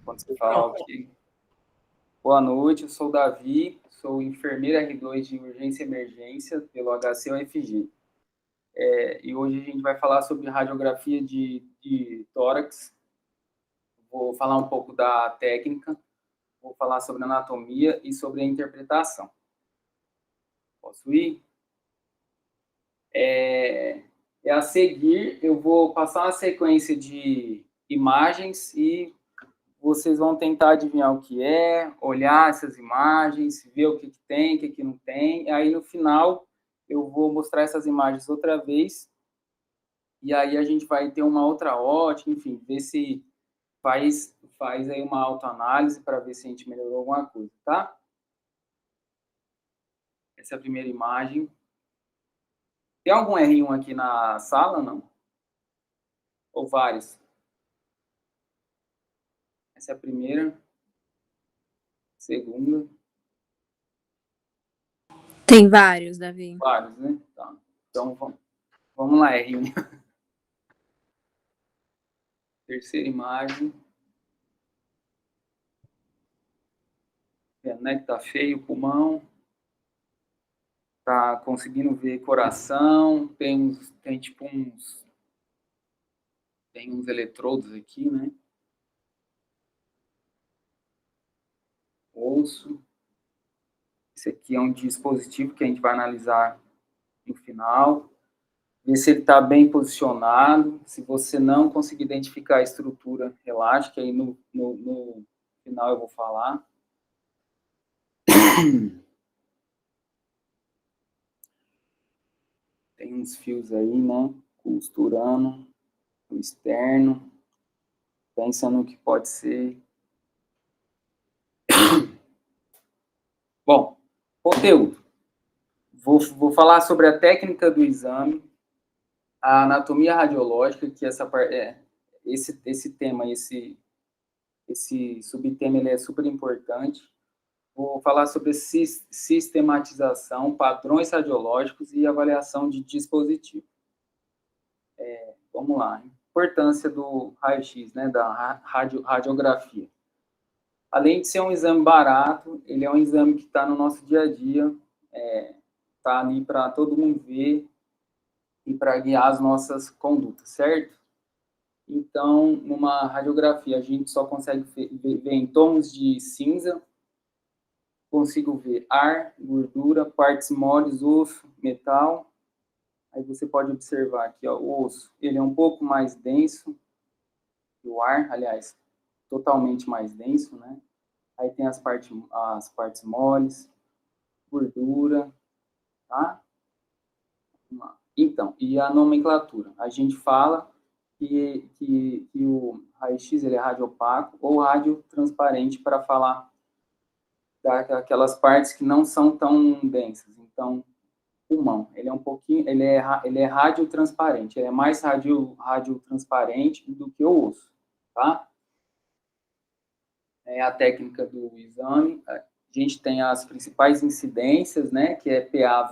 Quando você falar ok. Boa noite, eu sou o Davi, sou enfermeiro R2 de urgência e emergência pelo HCUFG. E hoje a gente vai falar sobre radiografia de tórax. Vou falar um pouco da técnica, vou falar sobre anatomia e sobre a interpretação. Posso ir? A seguir, eu vou passar uma sequência de imagens e vocês vão tentar adivinhar o que é, olhar essas imagens, ver o que tem, o que não tem. E aí, no final, eu vou mostrar essas imagens outra vez. E aí a gente vai ter uma outra ótica, enfim, ver se faz aí uma autoanálise para ver se a gente melhorou alguma coisa, tá? Essa é a primeira imagem. Tem algum R1 aqui na sala, não? Ou vários? Essa é a primeira. Segunda. Tem vários, Davi. Vários, né? Tá. Então, vamos lá, R1. Terceira imagem. Vendo, né, que tá feio o pulmão. Tá conseguindo ver coração. Tem tipo uns... Tem uns eletrodos aqui, né? Osso. Esse aqui é um dispositivo que a gente vai analisar no final. Ver se ele está bem posicionado. Se você não conseguir identificar a estrutura, relaxe, que aí no final eu vou falar. Tem uns fios aí, né? Costurando o externo. Pensando no que pode ser. Bom, conteúdo. Vou falar sobre a técnica do exame, a anatomia radiológica, que esse tema, esse subtema, ele é super importante. Vou falar sobre sistematização, padrões radiológicos e avaliação de dispositivo. Vamos lá. Importância do raio-x, né, da radiografia. Além de ser um exame barato, ele é um exame que está no nosso dia a dia, está ali para todo mundo ver e para guiar as nossas condutas, certo? Então, numa radiografia, a gente só consegue ver em tons de cinza, consigo ver ar, gordura, partes moles, osso, metal. Aí você pode observar aqui, ó, o osso, ele é um pouco mais denso que o ar, aliás, totalmente mais denso, né? Aí tem as partes moles, gordura, tá? Então, e a nomenclatura? A gente fala que o raio-x ele é radiopaco ou radiotransparente para falar daquelas partes que não são tão densas. Então, pulmão, ele é um pouquinho, ele é radiotransparente, ele é mais radiotransparente do que o osso, tá? É a técnica do exame. A gente tem as principais incidências, né, que é PA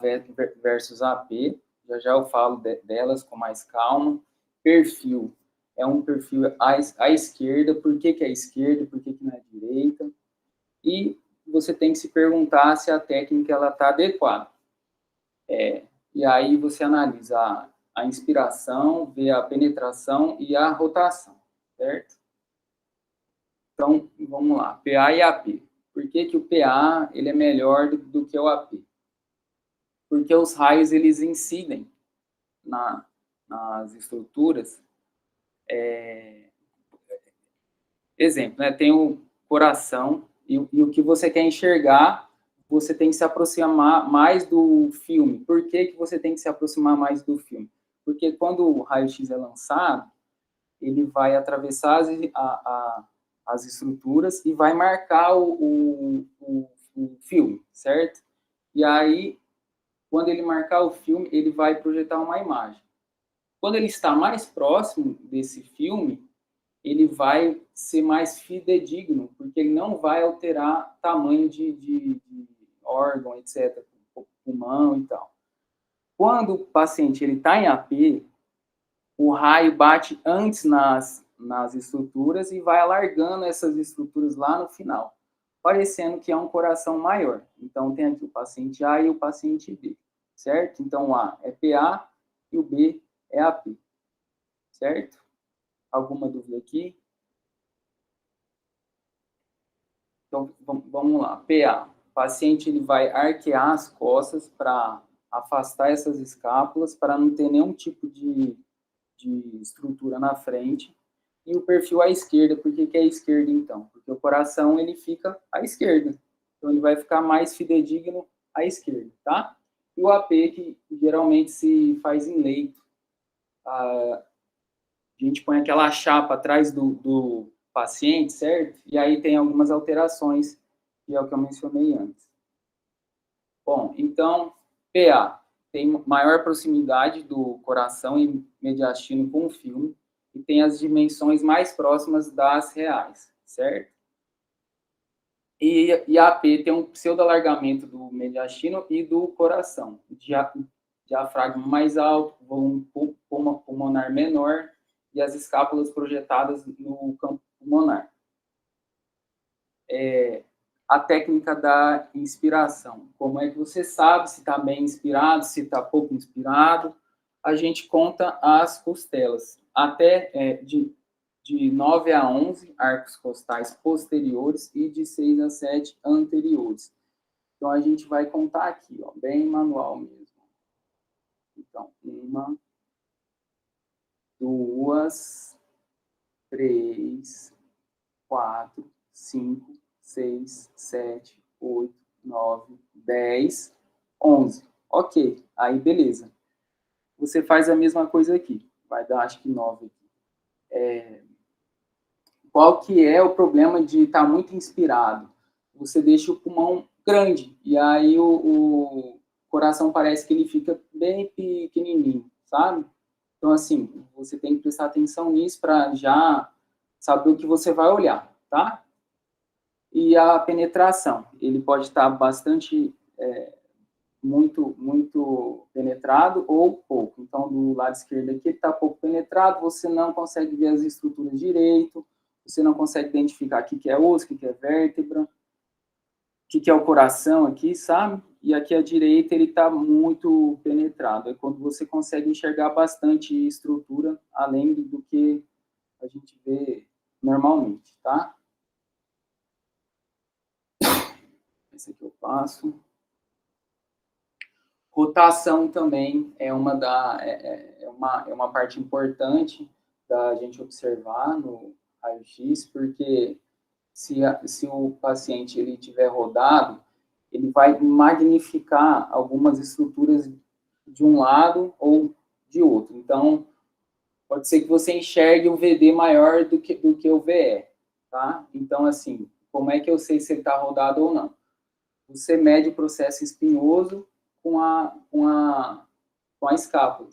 versus AP. Já eu falo delas com mais calma. Perfil. É um perfil à esquerda. Por que à esquerda? Por que na direita? E você tem que se perguntar se a técnica está adequada. E aí você analisa a inspiração, vê a penetração e a rotação, certo? Então, vamos lá, PA e AP. Por que o PA ele é melhor do que o AP? Porque os raios eles incidem nas estruturas. Exemplo, né, tem o coração e o que você quer enxergar, você tem que se aproximar mais do filme. Por que você tem que se aproximar mais do filme? Porque quando o raio-x é lançado, ele vai atravessar as estruturas e vai marcar o filme, certo? E aí, quando ele marcar o filme, ele vai projetar uma imagem. Quando ele está mais próximo desse filme, ele vai ser mais fidedigno, porque ele não vai alterar tamanho de órgão, etc., pulmão e tal. Quando o paciente está em AP, o raio bate antes nas estruturas e vai alargando essas estruturas lá no final, parecendo que é um coração maior. Então, tem aqui o paciente A e o paciente B, certo? Então, o A é PA e o B é AP, certo? Alguma dúvida aqui? Então, vamos lá. PA. O paciente ele vai arquear as costas para afastar essas escápulas, para não ter nenhum tipo de estrutura na frente. E o perfil à esquerda. Por que é à esquerda, então? Porque o coração ele fica à esquerda. Então, ele vai ficar mais fidedigno à esquerda, tá? E o AP, que geralmente se faz em leito. A gente põe aquela chapa atrás do paciente, certo? E aí tem algumas alterações, que é o que eu mencionei antes. Bom, então, PA tem maior proximidade do coração e mediastino com o filme e tem as dimensões mais próximas das reais, certo? E a AP tem um pseudo-alargamento do mediastino e do coração. Diafragma mais alto, volume pulmonar menor e as escápulas projetadas no campo pulmonar. A técnica da inspiração. Como é que você sabe se está bem inspirado, se está pouco inspirado? A gente conta as costelas. Até de 9 a 11 arcos costais posteriores e de 6 a 7 anteriores. Então, a gente vai contar aqui, ó, bem manual mesmo. Então, 1, 2, 3, 4, 5, 6, 7, 8, 9, 10, 11. Ok, aí beleza. Você faz a mesma coisa aqui. Vai dar, acho que 9 aqui. Qual que é o problema de estar muito inspirado? Você deixa o pulmão grande, e aí o coração parece que ele fica bem pequenininho, sabe? Então, assim, você tem que prestar atenção nisso para já saber o que você vai olhar, tá? E a penetração, ele pode estar bastante, muito penetrado ou pouco. Então, do lado esquerdo aqui, ele está pouco penetrado, você não consegue ver as estruturas direito, você não consegue identificar o que é osso, o que é vértebra, o que é o coração aqui, sabe? E aqui à direita ele está muito penetrado. É quando você consegue enxergar bastante estrutura, além do que a gente vê normalmente, tá? Esse aqui eu passo. Rotação também é uma parte importante da gente observar no raio-x, porque se o paciente ele tiver rodado, ele vai magnificar algumas estruturas de um lado ou de outro. Então, pode ser que você enxergue o VD maior do que o VE, tá? Então, assim, como é que eu sei se ele está rodado ou não? Você mede o processo espinhoso com a escápula.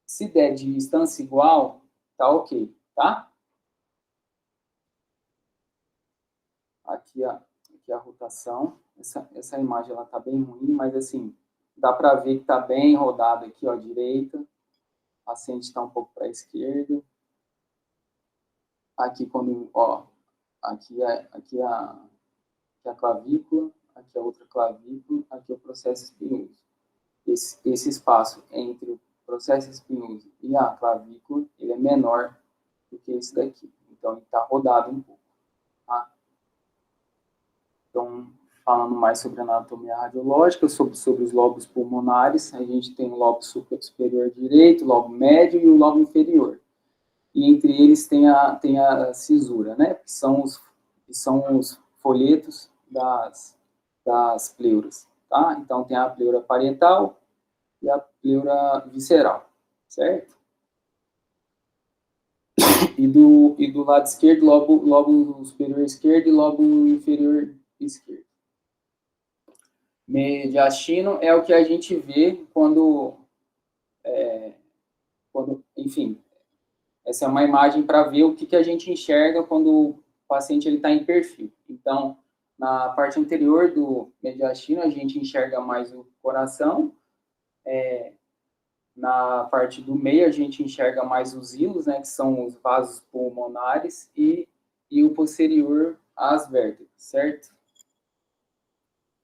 Se der de distância igual, tá ok, tá? Aqui a rotação. Essa imagem ela tá bem ruim, mas assim, dá para ver que tá bem rodado aqui, ó, direita. O paciente está um pouco para a esquerda. Aqui quando, ó, aqui a clavícula, aqui a outra clavícula, aqui é o processo espinhoso. Esse espaço entre o processo espinhoso e a clavícula, ele é menor do que esse daqui. Então, ele está rodado um pouco, tá? Então, falando mais sobre anatomia radiológica, sobre os lobos pulmonares, a gente tem o lobo superior direito, o lobo médio e o lobo inferior. E entre eles tem a cisura, né? Que são os folhetos das pleuras, tá? Então, tem a pleura parietal e a pleura visceral, certo? E do lado esquerdo, lobo superior esquerdo e lobo inferior esquerdo. Mediastino é o que a gente vê quando enfim, essa é uma imagem para ver o que a gente enxerga quando o paciente está em perfil. Então, na parte anterior do mediastino, a gente enxerga mais o coração, Na parte do meio, a gente enxerga mais os hilos, né, que são os vasos pulmonares, e o posterior, as vértebras, certo?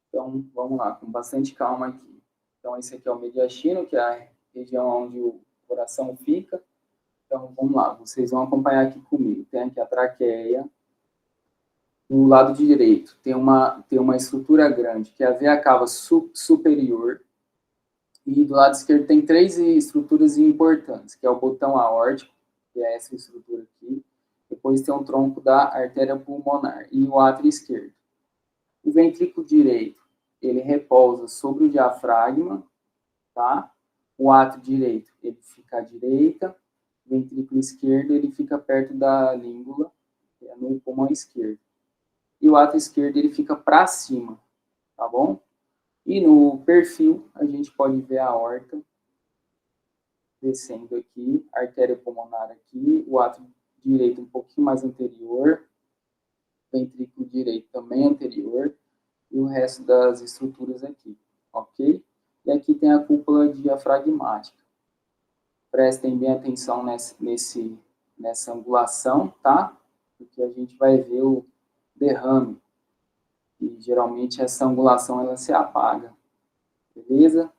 Então, vamos lá, com bastante calma aqui. Então, esse aqui é o mediastino, que é a região onde o coração fica. Então, vamos lá, vocês vão acompanhar aqui comigo. Tem aqui a traqueia. Do lado direito, tem uma estrutura grande, que é a veia cava superior. E do lado esquerdo tem 3 estruturas importantes, que é o botão aórtico, que é essa estrutura aqui. Depois tem o tronco da artéria pulmonar e o átrio esquerdo. O ventrículo direito, ele repousa sobre o diafragma, tá? O átrio direito, ele fica à direita. O ventrículo esquerdo, ele fica perto da língula, que é no pulmão esquerdo. E o átrio esquerdo, ele fica para cima, tá bom? E no perfil, a gente pode ver a aorta descendo aqui, a artéria pulmonar aqui, o átrio direito um pouquinho mais anterior, ventrículo direito também anterior, e o resto das estruturas aqui, ok? E aqui tem a cúpula diafragmática. Prestem bem atenção nessa angulação, tá? Porque a gente vai ver o derrame. E geralmente essa angulação ela se apaga. Beleza?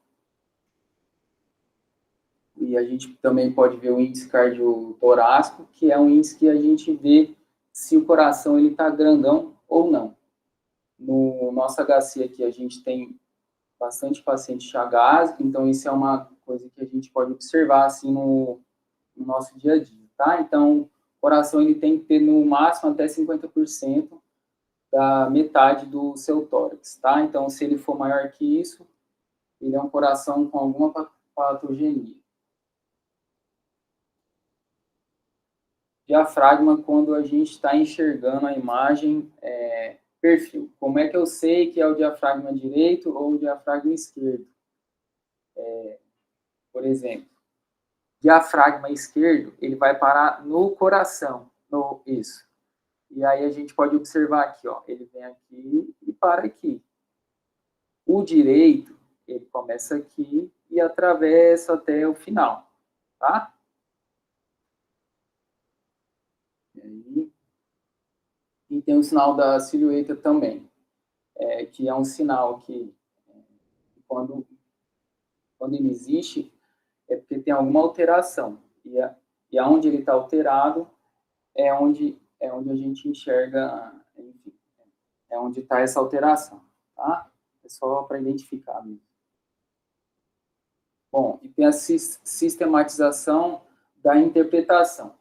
E a gente também pode ver o índice cardiotorácico, que é um índice que a gente vê se o coração ele está grandão ou não. No nosso HC aqui a gente tem bastante paciente chagásico, então isso é uma coisa que a gente pode observar assim no nosso dia a dia, tá? Então, o coração ele tem que ter no máximo até 50% da metade do seu tórax, tá? Então, se ele for maior que isso, ele é um coração com alguma patogenia. Diafragma, quando a gente está enxergando a imagem perfil. Como é que eu sei que é o diafragma direito ou o diafragma esquerdo? Por exemplo, diafragma esquerdo, ele vai parar no coração, isso. E aí a gente pode observar aqui, ó, ele vem aqui e para aqui. O direito, ele começa aqui e atravessa até o final, tá? E tem o sinal da silhueta também, que é um sinal que quando ele existe, é porque tem alguma alteração. E aonde ele está alterado é onde a gente enxerga, enfim, é onde está essa alteração, tá? É só para identificar mesmo. Bom, e tem a sistematização da interpretação.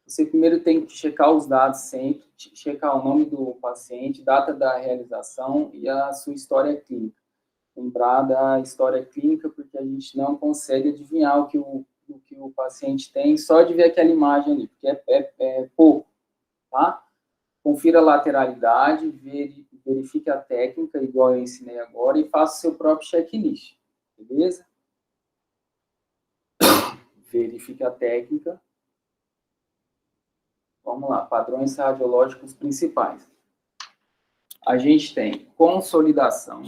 Você primeiro tem que checar os dados sempre, checar o nome do paciente, data da realização e a sua história clínica. Lembrar da história clínica, porque a gente não consegue adivinhar o que o paciente tem só de ver aquela imagem ali, porque é pouco, tá? Confira a lateralidade, verifique a técnica, igual eu ensinei agora, e faça o seu próprio checklist, beleza? Verifique a técnica. Vamos lá, padrões radiológicos principais. A gente tem consolidação,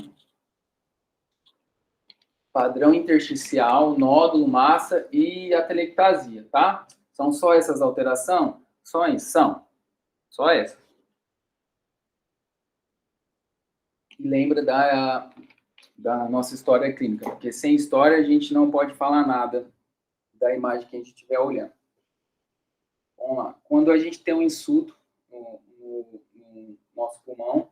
padrão intersticial, nódulo, massa e atelectasia, tá? São só essas alterações? São. Só essas. E lembra da nossa história clínica, porque sem história a gente não pode falar nada da imagem que a gente estiver olhando. Vamos lá. Quando a gente tem um insulto no nosso pulmão,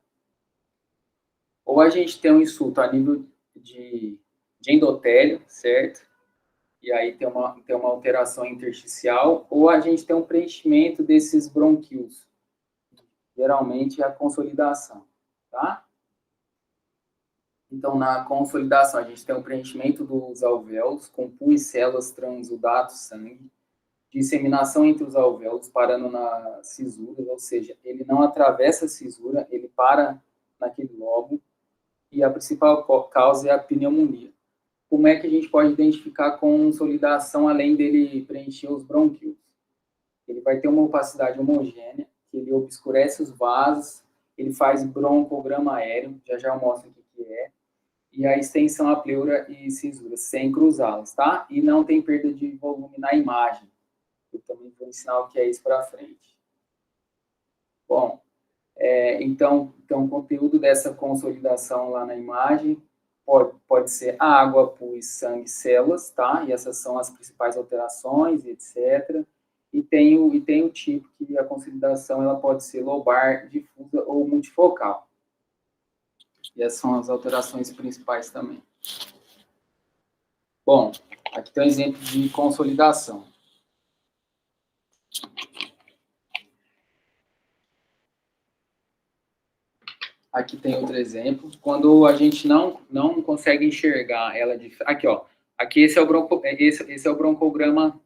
ou a gente tem um insulto a nível de endotélio, certo? E aí tem uma alteração intersticial, ou a gente tem um preenchimento desses bronquíolos. Geralmente é a consolidação, tá? Então, na consolidação, a gente tem o preenchimento dos alvéolos, com pus, células, transudato, sangue, disseminação entre os alvéolos, parando na cisura, ou seja, ele não atravessa a cisura, ele para naquele lobo, e a principal causa é a pneumonia. Como é que a gente pode identificar consolidação além dele preencher os brônquios? Ele vai ter uma opacidade homogênea, que ele obscurece os vasos, ele faz broncograma aéreo, já eu mostro o que é, e a extensão à pleura e cisura, sem cruzá-las, tá? E não tem perda de volume na imagem. Eu também vou ensinar o que é isso para frente. Bom, então, o conteúdo dessa consolidação lá na imagem pode ser água, pus, sangue, células, tá? E essas são as principais alterações, etc. E tem o tipo que a consolidação ela pode ser lobar, difusa ou multifocal. E essas são as alterações principais também. Bom, aqui tem um exemplo de consolidação. Aqui tem outro exemplo. Quando a gente não consegue enxergar ela de... Aqui, ó. Aqui esse é o broncograma.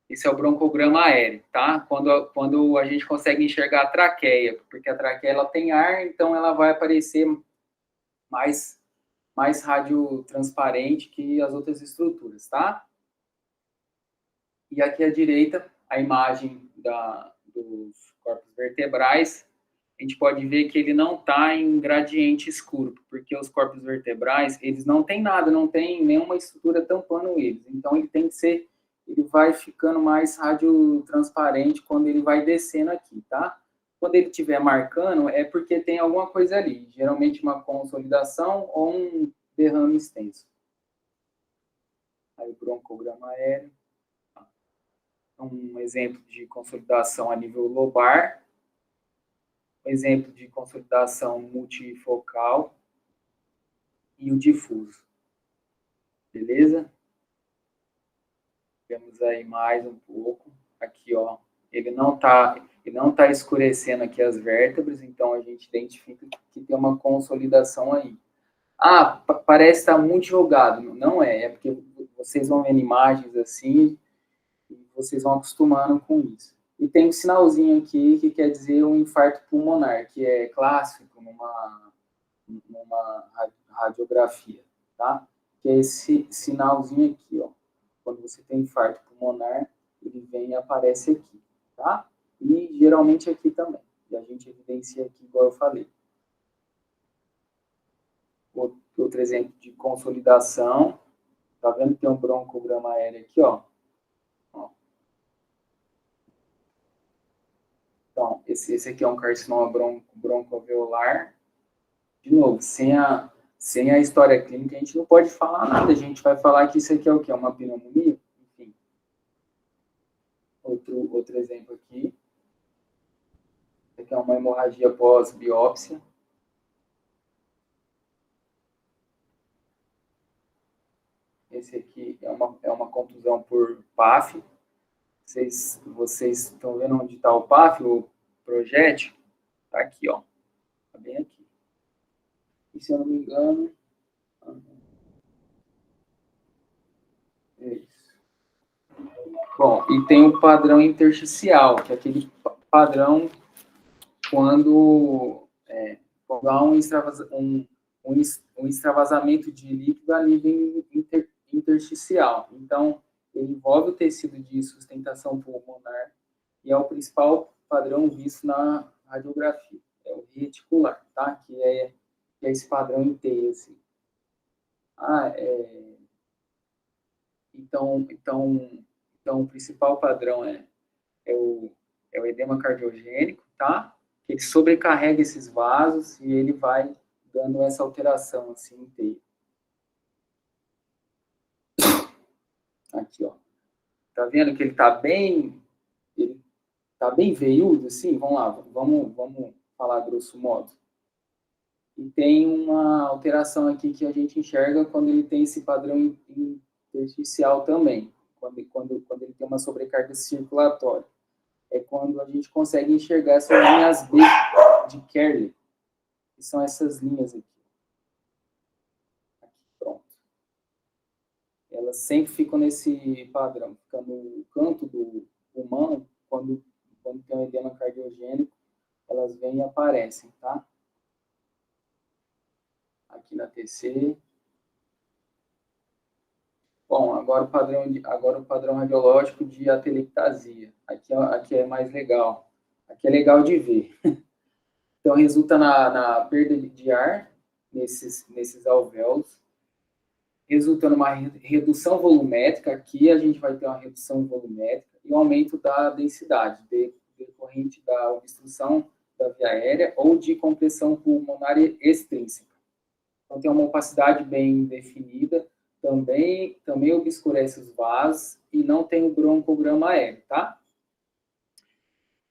Esse é o broncograma aéreo, tá? Quando a gente consegue enxergar a traqueia, porque a traqueia ela tem ar, então ela vai aparecer mais radiotransparente que as outras estruturas, tá? E aqui à direita, a imagem dos corpos vertebrais, a gente pode ver que ele não está em gradiente escuro, porque os corpos vertebrais, eles não têm nada, não tem nenhuma estrutura tampando eles. Então, ele vai ficando mais radiotransparente quando ele vai descendo aqui, tá? Quando ele estiver marcando, é porque tem alguma coisa ali, geralmente uma consolidação ou um derrame extenso. Aí o broncograma aéreo. Um exemplo de consolidação a nível lobar. Um exemplo de consolidação multifocal. E o difuso. Beleza? Temos aí mais um pouco. Aqui, ó. Ele não tá escurecendo aqui as vértebras, então a gente identifica que tem uma consolidação aí. Ah, parece estar muito jogado. Não é porque vocês vão vendo imagens assim e vocês vão acostumando com isso. E tem um sinalzinho aqui que quer dizer um infarto pulmonar, que é clássico numa radiografia, tá? Que é esse sinalzinho aqui, ó. Quando você tem infarto pulmonar, ele vem e aparece aqui, tá? E geralmente aqui também. E a gente evidencia aqui, igual eu falei. Outro exemplo de consolidação. Tá vendo que tem um broncograma aéreo aqui, ó? Então, esse aqui é um carcinoma broncoalveolar. De novo, sem a história clínica, a gente não pode falar nada. A gente vai falar que isso aqui é o quê? Uma pneumonia? Enfim. Outro exemplo aqui. Esse aqui é uma hemorragia pós-biópsia. Esse aqui é uma contusão por PAF. Vocês estão vendo onde está o PAF, o projétil? Está aqui, ó. Está bem aqui. E se eu não me engano... É isso. Bom, e tem o padrão intersticial, que é aquele padrão quando há um extravasamento de líquido a nível intersticial. Então, ele envolve o tecido de sustentação pulmonar e é o principal padrão visto na radiografia. É o reticular, tá? Que é esse padrão inteiro, assim. Então, o principal padrão é o edema cardiogênico, tá? Ele sobrecarrega esses vasos e ele vai dando essa alteração assim inteira. Aqui, ó. Tá vendo que ele tá bem veiudo, assim? Vamos lá, vamos falar grosso modo. E tem uma alteração aqui que a gente enxerga quando ele tem esse padrão intersticial também, quando ele tem uma sobrecarga circulatória. É quando a gente consegue enxergar essas linhas B de Kerley, que são essas linhas aqui. Pronto. Elas sempre ficam nesse padrão, fica no canto do pulmão, quando tem um edema cardiogênico, elas vêm e aparecem, tá? Aqui na TC. Bom, agora o padrão radiológico de atelectasia. Aqui é mais legal. Aqui é legal de ver. Então, resulta na perda de ar, nesses alvéolos, resultando numa redução volumétrica. Aqui a gente vai ter uma redução volumétrica e um aumento da densidade, decorrente da obstrução da via aérea ou de compressão pulmonar extrínseca. Então, tem uma opacidade bem definida, também obscurece os vasos e não tem o broncograma aéreo, tá?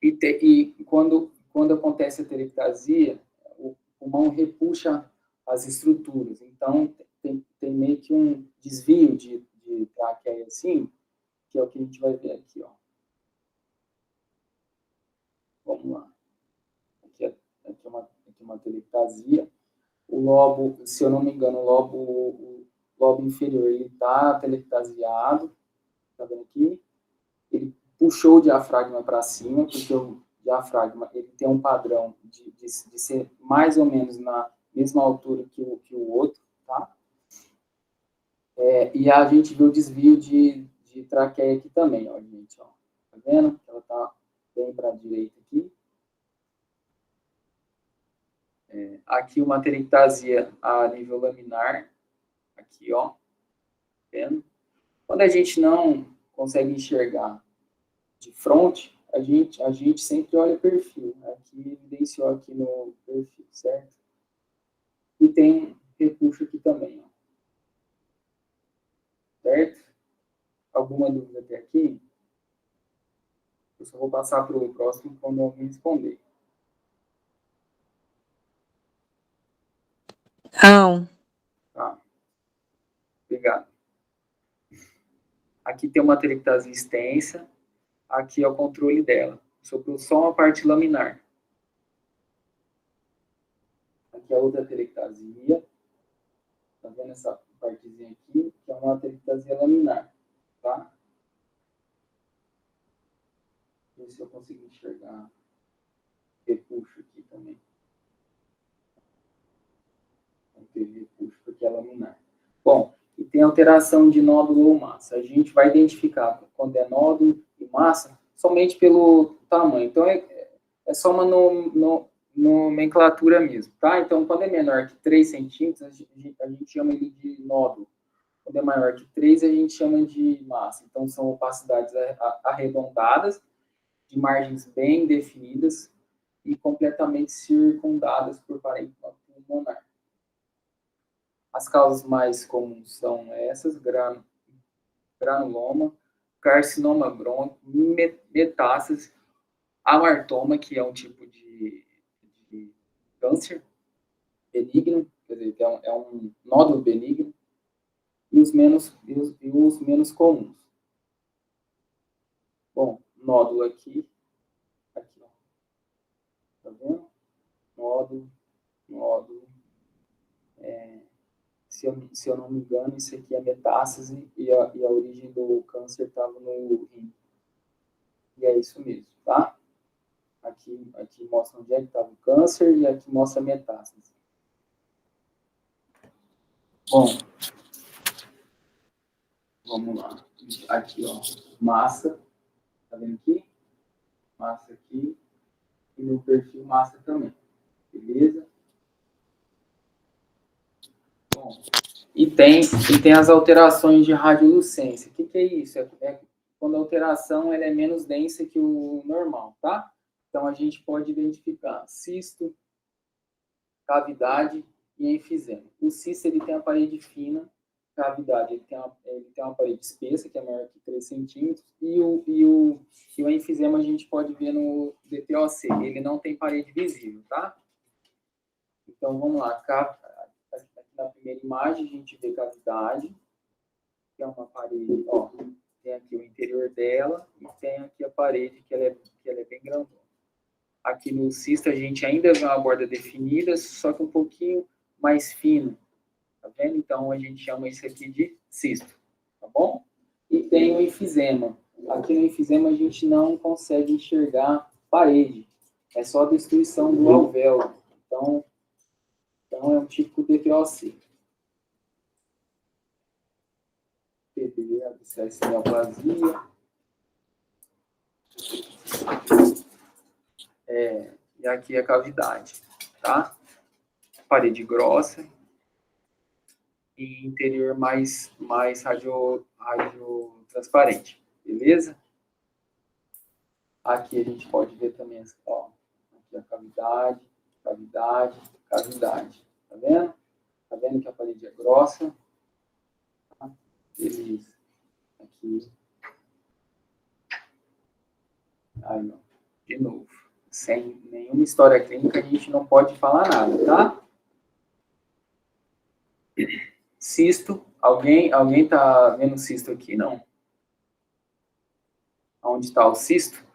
E quando acontece a telectasia, o pulmão repuxa as estruturas. Então, tem meio que um desvio de traqueia assim, que é o que a gente vai ver aqui, ó. Vamos lá. Aqui é uma telectasia. O lobo, se eu não me engano, o lobo inferior, ele está telectasiado, tá vendo aqui? Ele puxou o diafragma para cima, porque o diafragma ele tem um padrão de ser mais ou menos na mesma altura que o outro, tá? E a gente vê o desvio de traqueia aqui também, ó, gente, ó. Tá vendo? Ela tá bem para a direita aqui. Aqui uma telectasia a nível laminar, aqui, ó. Tá vendo? Quando a gente não consegue enxergar de frente, a gente sempre olha o perfil. Aqui evidenciou aqui no perfil, certo? E tem repuxo aqui também, ó. Certo? Alguma dúvida até aqui? Eu só vou passar para o próximo quando alguém responder. Não. Tá. Obrigado. Aqui tem uma telectasia extensa. Aqui é o controle dela. Sobrou só uma parte laminar. Aqui é outra telectasia. Tá vendo essa partezinha aqui? Que é uma telectasia laminar. Tá? Ver se eu consigo enxergar. Repuxo aqui também. Não teve repuxo porque é laminar. Bom, e tem alteração de nódulo ou massa. A gente vai identificar quando é nódulo e massa somente pelo tamanho. Então, é só uma nomenclatura mesmo, tá? Então, quando é menor que 3 centímetros, a gente chama ele de nódulo. Quando é maior que 3, a gente chama de massa. Então, são opacidades arredondadas, de margens bem definidas e completamente circundadas por parênquima pulmonar. As causas mais comuns são essas: granuloma, carcinoma brônquico, metástase, amartoma, que é um tipo de câncer benigno, quer dizer, é um nódulo benigno, e os menos comuns. Bom, nódulo aqui, ó. Tá vendo? Nódulo. Se eu não me engano, isso aqui é metástase e a origem do câncer estava no rim. E é isso mesmo, tá? Aqui mostra onde é que estava o câncer e aqui mostra a metástase. Bom, vamos lá. Aqui, ó, massa. Tá vendo aqui? Massa aqui. E no perfil massa também. Beleza? Bom, e tem as alterações de radiolucência. O que é isso? É quando a alteração ela é menos densa que o normal, tá? Então, a gente pode identificar cisto, cavidade e enfisema. O cisto ele tem a parede fina, cavidade ele tem uma parede espessa, que é maior que 3 centímetros, e o enfisema a gente pode ver no DTOC, ele não tem parede visível, tá? Então, vamos lá. Aqui na primeira imagem, a gente vê cavidade, que é uma parede, ó, tem aqui o interior dela, e tem aqui a parede, que ela é bem grandona. Aqui no cisto, a gente ainda vê uma borda definida, só que um pouquinho mais fino, tá vendo? Então, a gente chama isso aqui de cisto, tá bom? E tem o enfisema. Aqui no enfisema, a gente não consegue enxergar parede, é só a destruição do alvéolo. Então é um típico DTOC. TB, abscesso e neoplasia. E aqui a cavidade, tá? Parede grossa e interior mais radiotransparente, beleza? Aqui a gente pode ver também, ó, aqui a cavidade, cavidade, cavidade, tá vendo? Tá vendo que a parede é grossa? Tá? Beleza. Aqui. Aí, ó, de novo. Sem nenhuma história clínica, a gente não pode falar nada, tá? Cisto. Alguém tá vendo cisto aqui? Não. Onde está o cisto?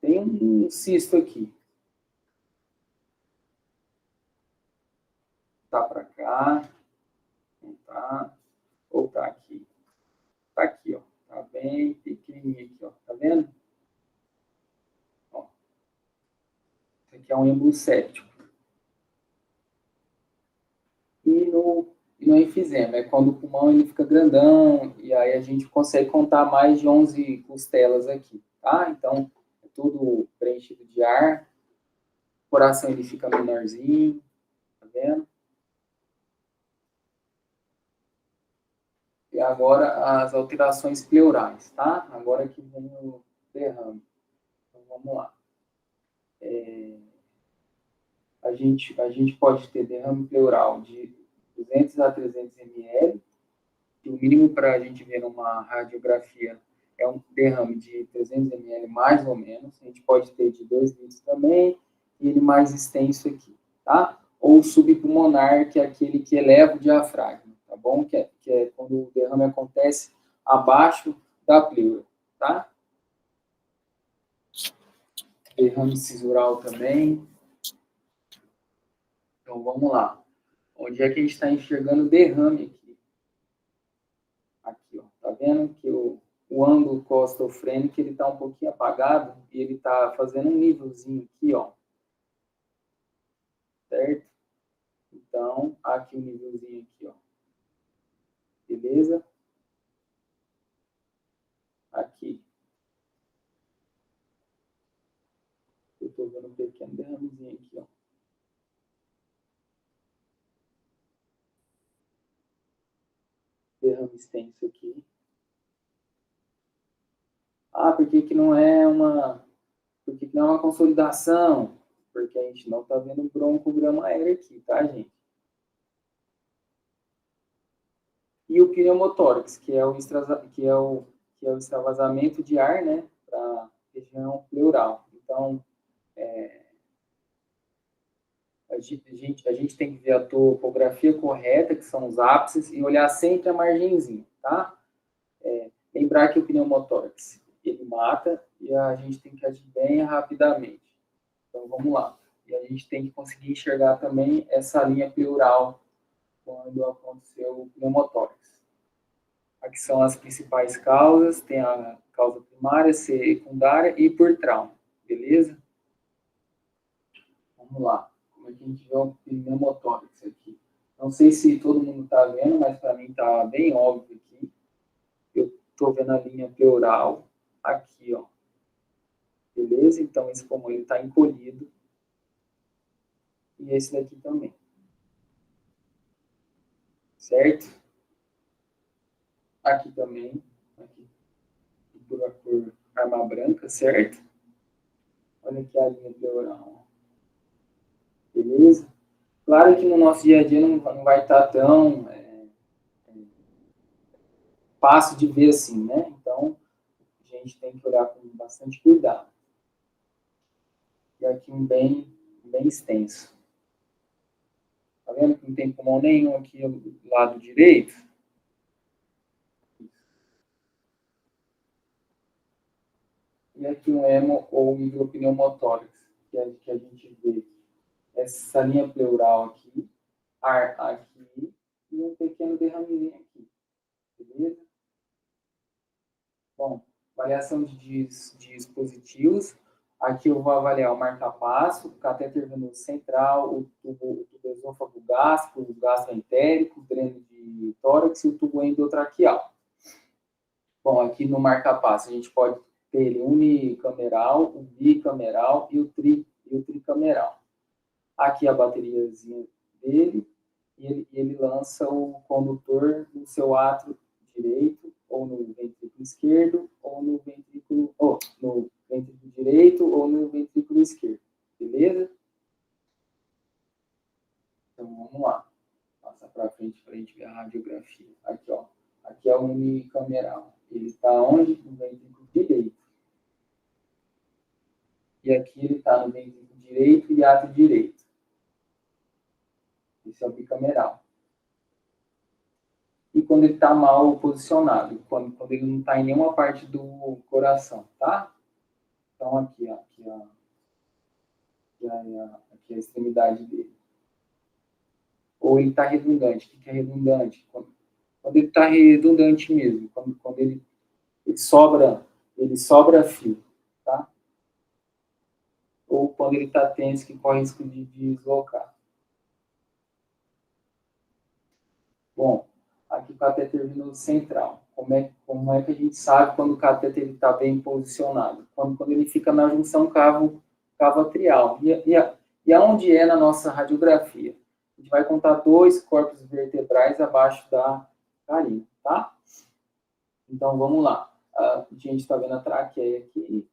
Tem um cisto aqui. Tá para cá. Não tá. Ou tá aqui. Tá aqui, ó. Tá bem pequenininho aqui, ó. Tá vendo? Ó. Isso aqui é um êmbolo séptico. E no enfisema, é quando o pulmão ele fica grandão, e aí a gente consegue contar mais de 11 costelas aqui, tá? Então, é tudo preenchido de ar, o coração ele fica menorzinho, tá vendo? E agora as alterações pleurais, tá? Agora que vem o derrame. Então, vamos lá. A gente pode ter derrame pleural de 200 a 300 ml, e o mínimo para a gente ver numa radiografia é um derrame de 300 ml mais ou menos. A gente pode ter de 2 litros também, e ele mais extenso aqui, tá? Ou subpulmonar, que é aquele que eleva o diafragma, tá bom? Que é quando o derrame acontece abaixo da pleura, tá? Derrame sisural também. Então, vamos lá. Onde é que a gente está enxergando derrame aqui? Aqui, ó. Tá vendo que o ângulo costofrênico ele está um pouquinho apagado e ele está fazendo um nívelzinho aqui, ó. Certo? Então, aqui um nívelzinho aqui, ó. Beleza? Aqui. Eu estou vendo um pequeno derramezinho aqui, ó. Derrame extenso aqui. Ah, por que não é uma... Por que não é uma consolidação? Porque a gente não está vendo broncograma aéreo aqui, tá, gente? E o pneumotórax, que é o extravasamento de ar, né, para a região pleural. Então, a gente tem que ver a topografia correta, que são os ápices, e olhar sempre a margenzinha, tá? Lembrar que o pneumotórax, ele mata, e a gente tem que agir bem rapidamente. Então, vamos lá. E a gente tem que conseguir enxergar também essa linha pleural quando aconteceu o pneumotórax. Aqui são as principais causas, tem a causa primária, secundária e por trauma, beleza? Vamos lá, como é que a gente vê o pneumotórax aqui? Não sei se todo mundo está vendo, mas para mim está bem óbvio aqui. Eu estou vendo a linha pleural aqui, ó. Beleza? Então, esse pulmão está encolhido. E esse daqui também. Certo? Aqui também. Aqui, por a cor arma branca, certo? Olha aqui a linha pleural. Beleza? Claro que no nosso dia a dia não vai estar tão fácil de ver assim, né? Então, a gente tem que olhar com bastante cuidado. E aqui um bem extenso. Tá vendo que não tem pulmão nenhum aqui do lado direito? E aqui um hemo ou micropneumotórax, que é que a gente vê essa linha pleural aqui, ar aqui e um pequeno derramezinho aqui. Beleza? Bom, avaliação de dispositivos. Aqui eu vou avaliar o marca-passo, o catéter venoso central, o tubo esôfago gástrico, o gastroentérico, o dreno de tórax e o tubo endotraqueal. Bom, aqui no marca-passo a gente pode ter ele unicameral, o bicameral e o tricameral. Aqui a bateriazinha dele. e ele lança o condutor no seu átrio direito, ou no ventrículo esquerdo, ou no ventrículo, no ventrículo direito, ou no ventrículo esquerdo. Beleza? Então, vamos lá. Passa para frente para a gente ver a radiografia. Aqui, ó. Aqui é o unicameral. Ele está onde? No ventrículo direito. E aqui ele está no ventrículo direito e átrio direito. Esse é o bicameral. E quando ele está mal posicionado, quando ele não está em nenhuma parte do coração, tá? Então, aqui, ó, aqui a extremidade dele. Ou ele está redundante. O que é redundante? Quando ele está redundante mesmo, quando ele sobra fio, tá? Ou quando ele está tenso, que corre risco de deslocar. Bom, aqui o catéter venoso central. Como é que a gente sabe quando o catéter está bem posicionado? Quando ele fica na junção cavo-atrial. E aonde é na nossa radiografia? A gente vai contar 2 corpos vertebrais abaixo da carina, tá? Então, vamos lá. A gente está vendo a traqueia aqui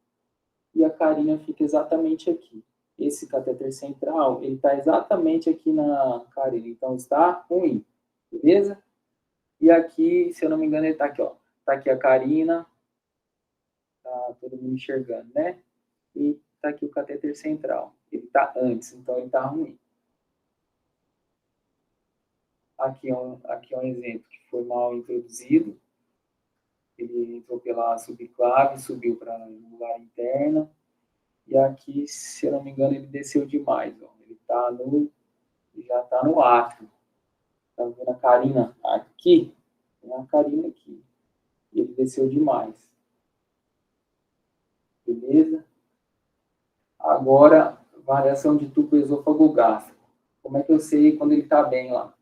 e a carina fica exatamente aqui. Esse catéter central, ele está exatamente aqui na carina. Então, está ruim. Beleza? E aqui, se eu não me engano, ele está aqui, ó. Está aqui a carina. Tá todo mundo enxergando, né? E está aqui o catéter central. Ele está antes, então ele está ruim. Aqui é um exemplo que foi mal introduzido. Ele entrou pela subclave, subiu para a jugular interna. E aqui, se eu não me engano, ele desceu demais. Ó. Ele já está no átrio. Está vendo a carina aqui? Tem a carina aqui. E ele desceu demais. Beleza? Agora, variação de tubo esôfago gástrico. Como é que eu sei quando ele está bem lá?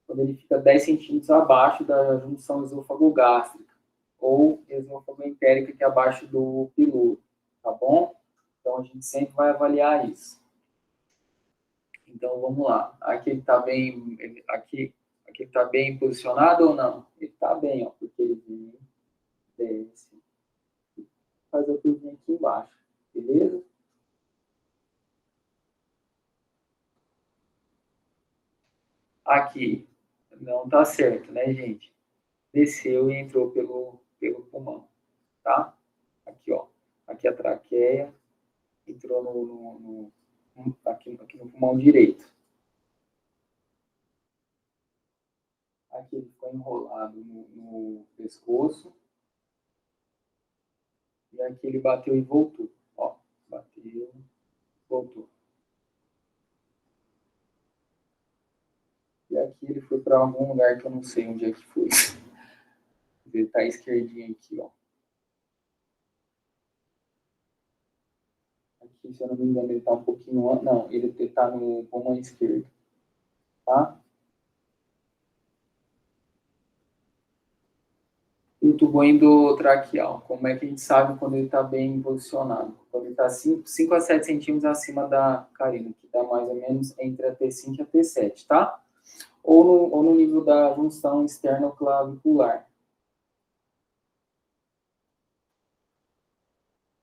Quando ele fica 10 centímetros abaixo da junção esôfago gástrica. Ou esôfago entérico, que é abaixo do piluro. Tá bom? Então, a gente sempre vai avaliar isso. Então, vamos lá. Aqui ele está bem... Aqui está bem posicionado ou não? Ele está bem, ó, porque ele vem, desce, faz a curvinha aqui embaixo. Beleza? Aqui não está certo, né, gente? Desceu e entrou pelo pulmão, tá? Aqui, ó. Aqui a traqueia entrou aqui no pulmão direito. Aqui ele ficou enrolado no pescoço. E aqui ele bateu e voltou. Ó, bateu, voltou. E aqui ele foi para algum lugar que eu não sei onde é que foi. Ele está esquerdinho aqui, ó. Aqui, se eu não me engano, ele está um pouquinho... Não, ele está no pulmão esquerdo. Tá? E o tubo endotraqueal. Como é que a gente sabe quando ele está bem posicionado? Quando ele está 5 a 7 centímetros acima da carina, que dá mais ou menos entre a T5 e a T7, tá? Ou no nível da junção externo-clavicular.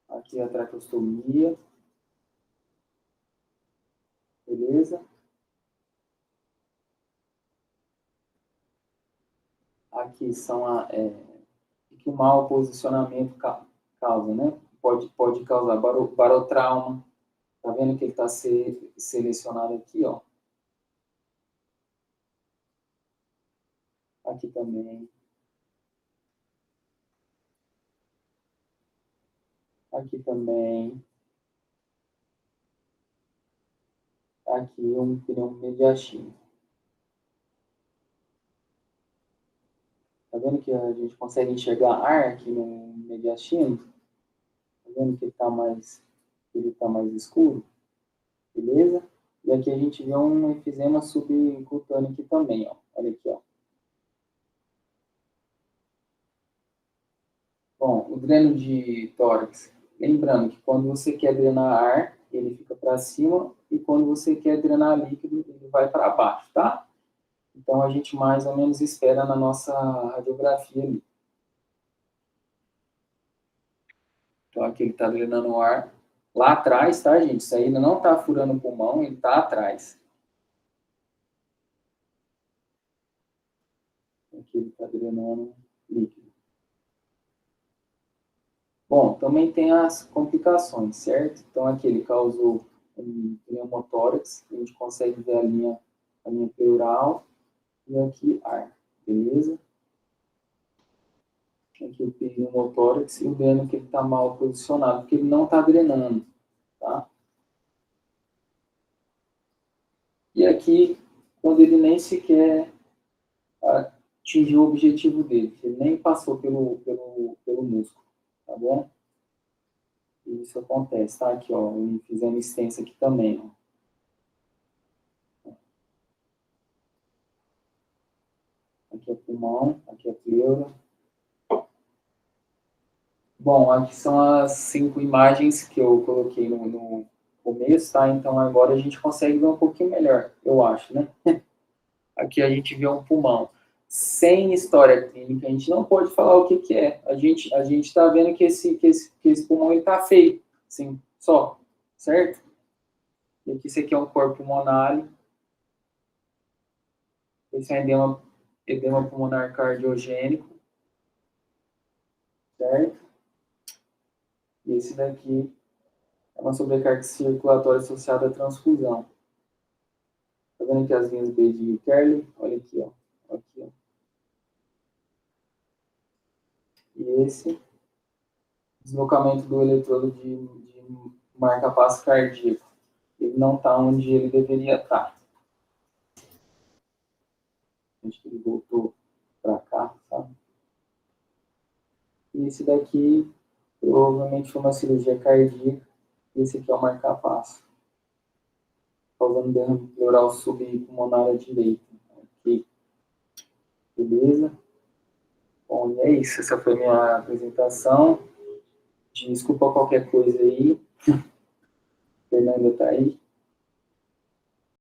Aqui a traqueostomia. Beleza? Aqui são que o mau posicionamento causa, né? Pode causar barotrauma. Tá vendo que ele está selecionado aqui, ó. Aqui também. Aqui também. Aqui um pneu mediastino. Tá vendo que a gente consegue enxergar ar aqui no mediastino? Tá vendo que ele tá mais escuro? Beleza? E aqui a gente vê um efizema subcutâneo aqui também, ó. Olha aqui, ó. Bom, o dreno de tórax. Lembrando que quando você quer drenar ar, ele fica para cima, e quando você quer drenar líquido, ele vai para baixo, tá? Então, a gente mais ou menos espera na nossa radiografia ali. Então, aqui ele está drenando o ar. Lá atrás, tá, gente? Isso aí ainda não está furando o pulmão, ele está atrás. Aqui ele está drenando líquido. Bom, também tem as complicações, certo? Então, aqui ele causou um pneumotórax, a gente consegue ver a linha pleural, e aqui ar, beleza? Aqui o pneumotórax e o dreno que ele está mal posicionado, porque ele não está drenando, tá? E aqui, quando ele nem sequer atingiu o objetivo dele, ele nem passou pelo músculo, tá bom? E isso acontece, tá? Aqui, ó, eu fiz a extensa aqui também, ó. Aqui é pulmão, aqui é pleura. Bom, aqui são as 5 imagens que eu coloquei no começo, tá? Então agora a gente consegue ver um pouquinho melhor, eu acho, né? Aqui a gente vê um pulmão. Sem história clínica, a gente não pode falar o que é. A gente está vendo que esse pulmão está feio, assim, só, certo? E aqui esse aqui é um corpo pulmonar. Esse é edema pulmonar cardiogênico, certo? E esse daqui é uma sobrecarga circulatória associada à transfusão. Tá vendo aqui as linhas B de Kerley? Olha aqui, ó. Aqui, ó. E esse deslocamento do eletrodo de marca-passo cardíaco. Ele não está onde ele deveria estar. Acho que ele voltou para cá, sabe? E esse daqui provavelmente foi uma cirurgia cardíaca. Esse aqui é o marca-passo, causando derrame pleural subpulmonar à direita. Aqui. Beleza? Bom, e é isso. Essa foi a minha apresentação. Desculpa qualquer coisa aí. Fernanda está aí.